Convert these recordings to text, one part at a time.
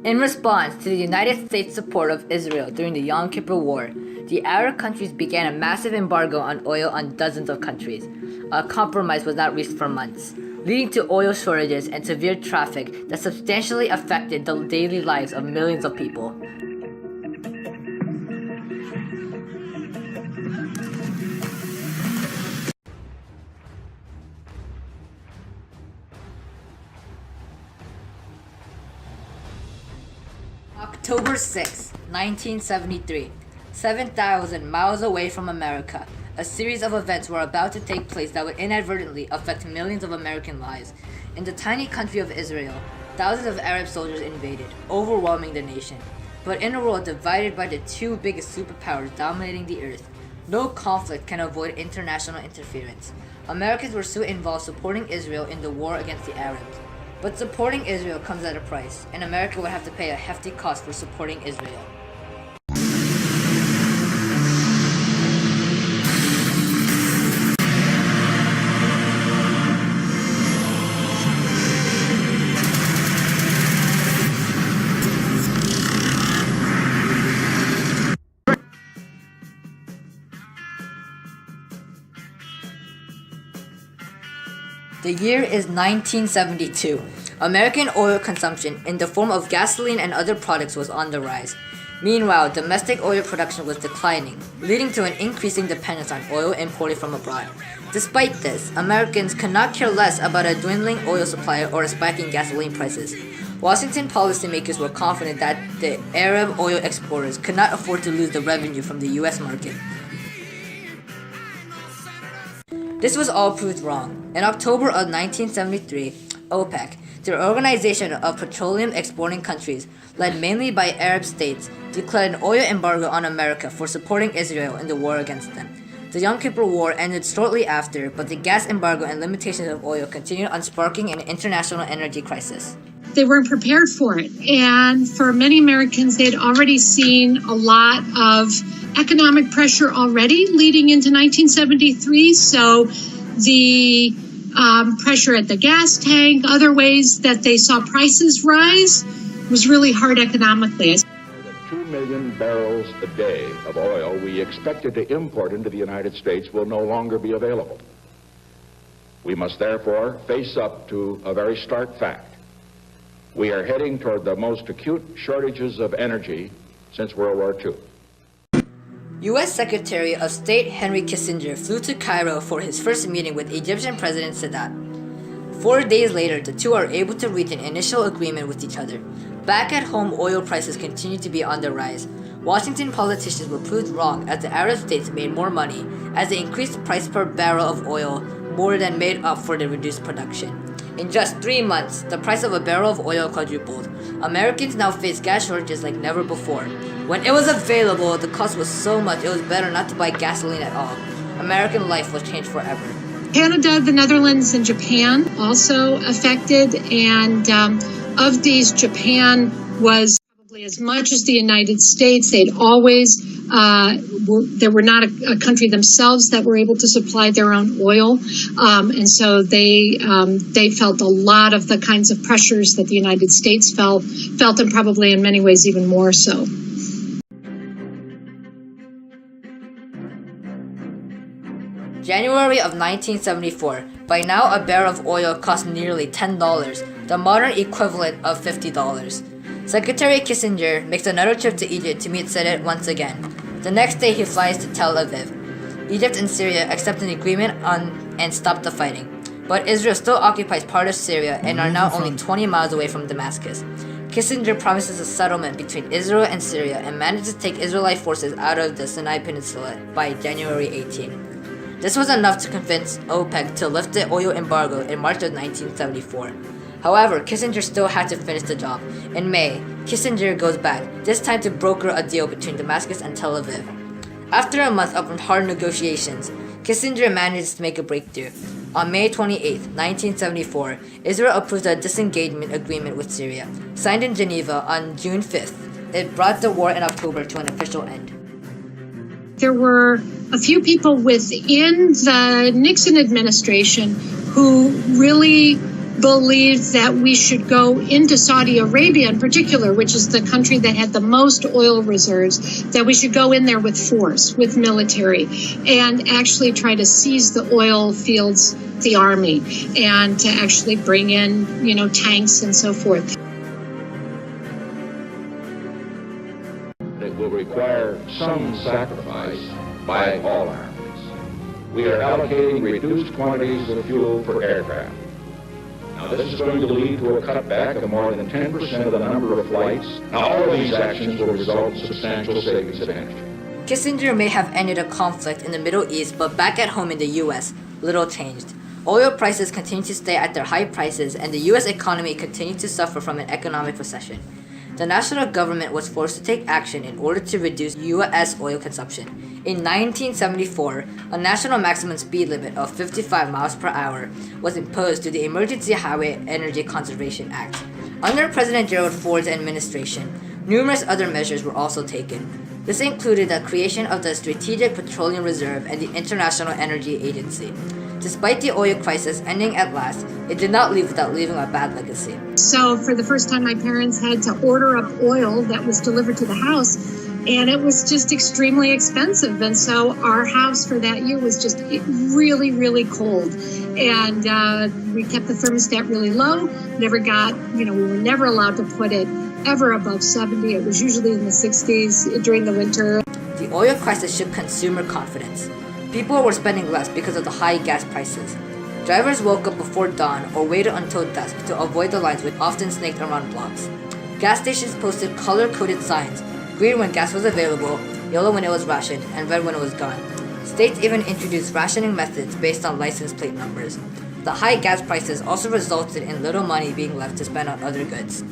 In response to the United States' support of Israel during the Yom Kippur War, the Arab countries began a massive embargo on oil on dozens of countries. A compromise was not reached for months, leading to oil shortages and severe traffic that substantially affected the daily lives of millions of people. October 6, 1973, 7,000 miles away from America, a series of events were about to take place that would inadvertently affect millions of American lives. In the tiny country of Israel, thousands of Arab soldiers invaded, overwhelming the nation. But in a world divided by the two biggest superpowers dominating the earth, no conflict can avoid international interference. Americans were so involved supporting Israel in the war against the Arabs. But supporting Israel comes at a price, and America would have to pay a hefty cost for supporting Israel. The year is 1972. American oil consumption in the form of gasoline and other products was on the rise. Meanwhile, domestic oil production was declining, leading to an increasing dependence on oil imported from abroad. Despite this, Americans could not care less about a dwindling oil supply or a spike in gasoline prices. Washington policymakers were confident that the Arab oil exporters could not afford to lose the revenue from the U.S. market. This was all proved wrong. In October of 1973, OPEC, the Organization of Petroleum Exporting Countries, led mainly by Arab states, declared an oil embargo on America for supporting Israel in the war against them. The Yom Kippur War ended shortly after, but the gas embargo and limitations of oil continued on, sparking an international energy crisis. They weren't prepared for it. And for many Americans, they'd already seen a lot of economic pressure already leading into 1973. So the pressure at the gas tank, other ways that they saw prices rise, was really hard economically. 2 million barrels a day of oil we expected to import into the United States will no longer be available. We must therefore face up to a very stark fact. We are heading toward the most acute shortages of energy since World War II. U.S. Secretary of State Henry Kissinger flew to Cairo for his first meeting with Egyptian President Sadat. 4 days later, the two are able to reach an initial agreement with each other. Back at home, oil prices continue to be on the rise. Washington politicians were proved wrong as the Arab states made more money, as the increased price per barrel of oil more than made up for the reduced production. In just 3 months, the price of a barrel of oil quadrupled. Americans now face gas shortages like never before. When it was available, the cost was so much it was better not to buy gasoline at all. American life was changed forever. Canada, the Netherlands, and Japan also affected, and of these, Japan was probably as much as the United States. They'd always, they were not a country themselves that were able to supply their own oil, and so they felt a lot of the kinds of pressures that the United States felt, and probably in many ways even more so. January of 1974. By now, a barrel of oil cost nearly $10, the modern equivalent of $50. Secretary Kissinger makes another trip to Egypt to meet Sadat once again. The next day, he flies to Tel Aviv. Egypt and Syria accept an agreement on and stop the fighting. But Israel still occupies part of Syria and are now only 20 miles away from Damascus. Kissinger promises a settlement between Israel and Syria and manages to take Israelite forces out of the Sinai Peninsula by January 18. This was enough to convince OPEC to lift the oil embargo in March of 1974. However, Kissinger still had to finish the job. In May, Kissinger goes back, this time to broker a deal between Damascus and Tel Aviv. After a month of hard negotiations, Kissinger manages to make a breakthrough. On May 28, 1974, Israel approved a disengagement agreement with Syria. Signed in Geneva on June 5th, it brought the war in October to an official end. There were a few people within the Nixon administration who really believed that we should go into Saudi Arabia in particular, which is the country that had the most oil reserves, that we should go in there with force, with military, and actually try to seize the oil fields, the army, and to actually bring in, tanks and so forth. It will require some sacrifice by all armies. We are allocating reduced quantities of fuel for aircraft. Now, this is going to lead to a cutback of more than 10% of the number of flights. Now, all of these actions will result in substantial savings of energy. Kissinger may have ended a conflict in the Middle East, but back at home in the US, little changed. Oil prices continue to stay at their high prices, and the US economy continued to suffer from an economic recession. The national government was forced to take action in order to reduce US oil consumption. In 1974, a national maximum speed limit of 55 miles per hour was imposed through the Emergency Highway Energy Conservation Act. Under President Gerald Ford's administration, numerous other measures were also taken. This included the creation of the Strategic Petroleum Reserve and the International Energy Agency. Despite the oil crisis ending at last, it did not leave without leaving a bad legacy. So for the first time, my parents had to order up oil that was delivered to the house, and it was just extremely expensive. And so our house for that year was just really, really cold. And we kept the thermostat really low, we were never allowed to put it ever above 70. It was usually in the 60s during the winter. The oil crisis shook consumer confidence. People were spending less because of the high gas prices. Drivers woke up before dawn or waited until dusk to avoid the lines which often snaked around blocks. Gas stations posted color-coded signs, green when gas was available, yellow when it was rationed, and red when it was gone. States even introduced rationing methods based on license plate numbers. The high gas prices also resulted in little money being left to spend on other goods.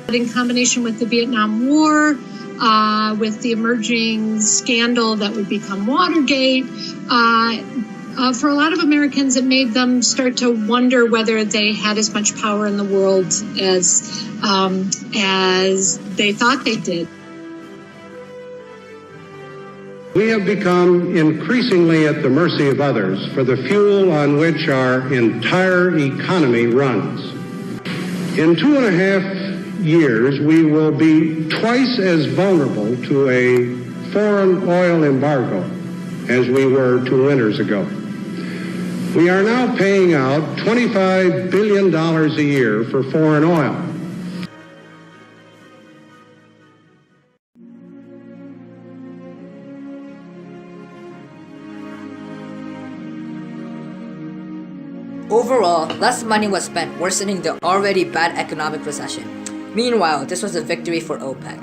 In combination with the Vietnam War, with the emerging scandal that would become Watergate, for a lot of Americans, it made them start to wonder whether they had as much power in the world as they thought they did. We have become increasingly at the mercy of others for the fuel on which our entire economy runs. In 2.5 years, we will be twice as vulnerable to a foreign oil embargo as we were 2 winters ago. We are now paying out $25 billion a year for foreign oil. Overall, less money was spent, worsening the already bad economic recession. Meanwhile, this was a victory for OPEC.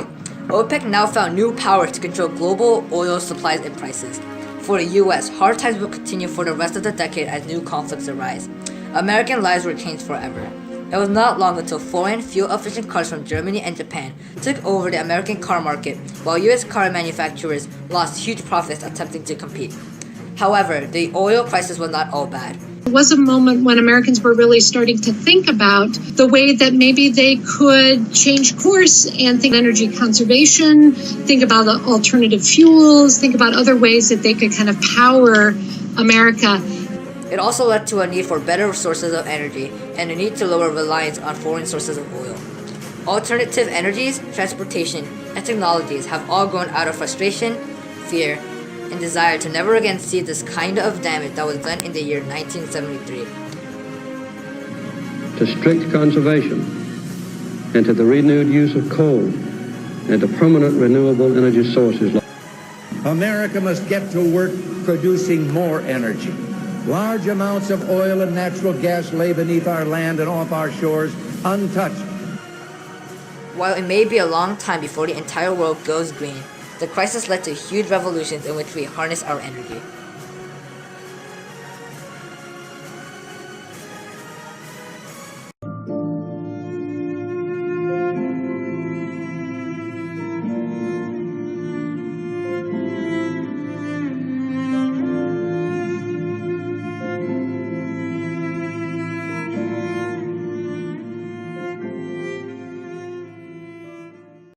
OPEC now found new power to control global oil supplies and prices. For the US, hard times will continue for the rest of the decade as new conflicts arise. American lives were changed forever. It was not long until foreign, fuel-efficient cars from Germany and Japan took over the American car market, while US car manufacturers lost huge profits attempting to compete. However, the oil crisis was not all bad. It was a moment when Americans were really starting to think about the way that maybe they could change course and think energy conservation, think about the alternative fuels, think about other ways that they could kind of power America. It also led to a need for better sources of energy and a need to lower reliance on foreign sources of oil. Alternative energies, transportation, and technologies have all grown out of frustration, fear, and desire to never again see this kind of damage that was done in the year 1973. To strict conservation, and to the renewed use of coal, and to permanent renewable energy sources. America must get to work producing more energy. Large amounts of oil and natural gas lay beneath our land and off our shores untouched. While it may be a long time before the entire world goes green, the crisis led to huge revolutions in which we harness our energy.